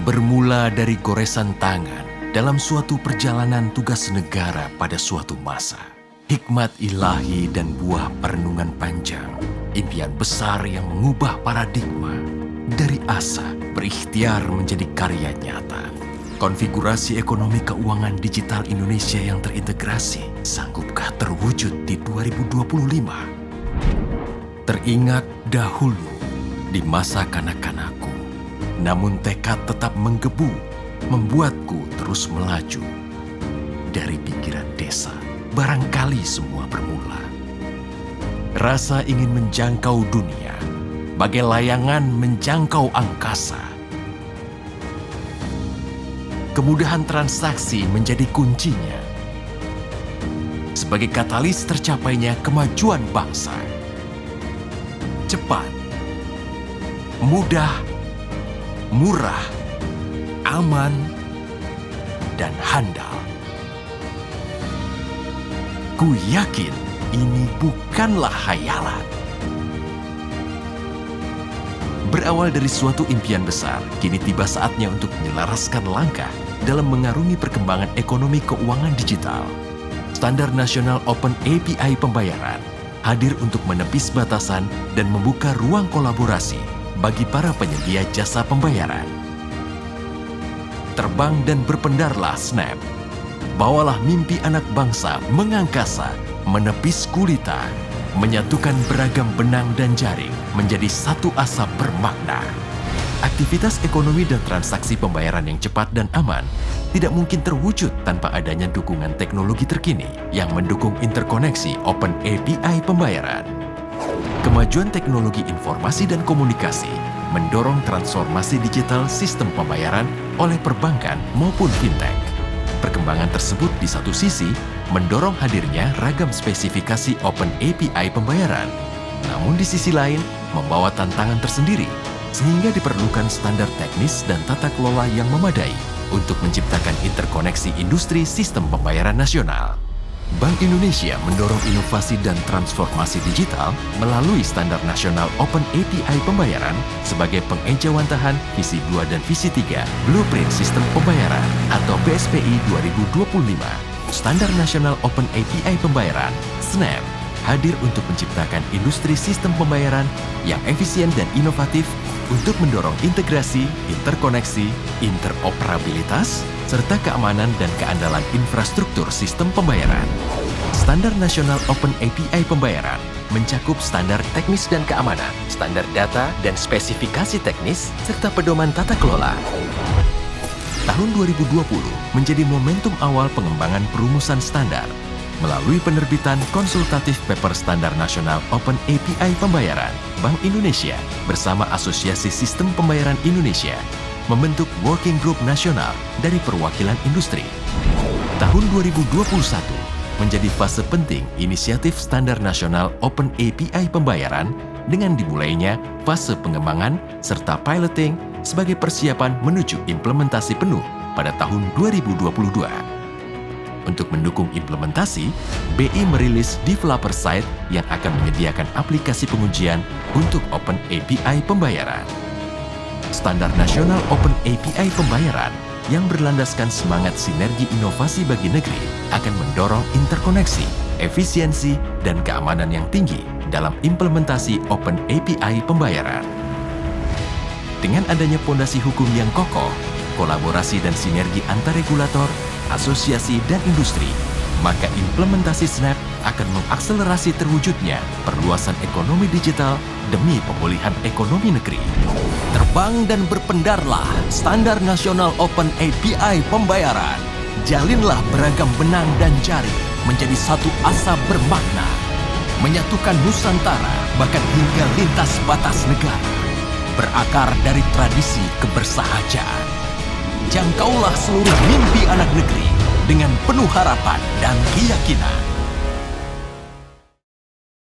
Bermula dari goresan tangan dalam suatu perjalanan tugas negara pada suatu masa. Hikmat ilahi dan buah perenungan panjang, impian besar yang mengubah paradigma. Dari asa berikhtiar menjadi karya nyata. Konfigurasi ekonomi keuangan digital Indonesia yang terintegrasi sanggupkah terwujud di 2025? Teringat dahulu di masa kanak-kanakku, namun tekad tetap menggebu, membuatku terus melaju. Dari pinggiran desa, barangkali semua bermula. Rasa ingin menjangkau dunia, bagai layangan menjangkau angkasa. Kemudahan transaksi menjadi kuncinya. Sebagai katalis tercapainya kemajuan bangsa. Cepat, mudah, murah, aman, dan handal. Ku yakin ini bukanlah hayalan. Berawal dari suatu impian besar, kini tiba saatnya untuk menyelaraskan langkah dalam mengarungi perkembangan ekonomi keuangan digital. Standar Nasional Open API Pembayaran hadir untuk menepis batasan dan membuka ruang kolaborasi bagi para penyedia jasa pembayaran. Terbang dan berpendarlah Snap. Bawalah mimpi anak bangsa mengangkasa, menepis gulita, menyatukan beragam benang dan jaring menjadi satu asa bermakna. Aktivitas ekonomi dan transaksi pembayaran yang cepat dan aman tidak mungkin terwujud tanpa adanya dukungan teknologi terkini yang mendukung interkoneksi Open API pembayaran. Kemajuan teknologi informasi dan komunikasi mendorong transformasi digital sistem pembayaran oleh perbankan maupun fintech. Perkembangan tersebut di satu sisi mendorong hadirnya ragam spesifikasi Open API pembayaran, namun di sisi lain membawa tantangan tersendiri, sehingga diperlukan standar teknis dan tata kelola yang memadai untuk menciptakan interkoneksi industri sistem pembayaran nasional. Bank Indonesia mendorong inovasi dan transformasi digital melalui Standar Nasional Open API Pembayaran sebagai pengejawantahan Visi 2 dan Visi 3 Blueprint Sistem Pembayaran atau BSPI 2025. Standar Nasional Open API Pembayaran, SNAP, hadir untuk menciptakan industri sistem pembayaran yang efisien dan inovatif untuk mendorong integrasi, interkoneksi, interoperabilitas, serta keamanan dan keandalan infrastruktur sistem pembayaran. Standar Nasional Open API Pembayaran mencakup standar teknis dan keamanan, standar data dan spesifikasi teknis, serta pedoman tata kelola. Tahun 2020 menjadi momentum awal pengembangan perumusan standar melalui penerbitan konsultatif paper Standar Nasional Open API Pembayaran. Bank Indonesia bersama Asosiasi Sistem Pembayaran Indonesia membentuk Working Group Nasional dari perwakilan industri. Tahun 2021 menjadi fase penting inisiatif Standar Nasional Open API Pembayaran dengan dimulainya fase pengembangan serta piloting sebagai persiapan menuju implementasi penuh pada tahun 2022. Untuk mendukung implementasi, BI merilis developer site yang akan menyediakan aplikasi pengujian untuk Open API Pembayaran. Standar Nasional Open API Pembayaran yang berlandaskan semangat sinergi inovasi bagi negeri akan mendorong interkoneksi, efisiensi, dan keamanan yang tinggi dalam implementasi Open API Pembayaran. Dengan adanya fondasi hukum yang kokoh, kolaborasi dan sinergi antar regulator, asosiasi, dan industri, maka implementasi SNAP akan mengakselerasi terwujudnya perluasan ekonomi digital demi pemulihan ekonomi negeri. Terbang dan berpendarlah Standar Nasional Open API Pembayaran. Jalinlah beragam benang dan jaring menjadi satu asa bermakna. Menyatukan Nusantara bahkan hingga lintas batas negara. Berakar dari tradisi kebersahajaan. Jangkaulah seluruh mimpi anak negeri dengan penuh harapan dan keyakinan.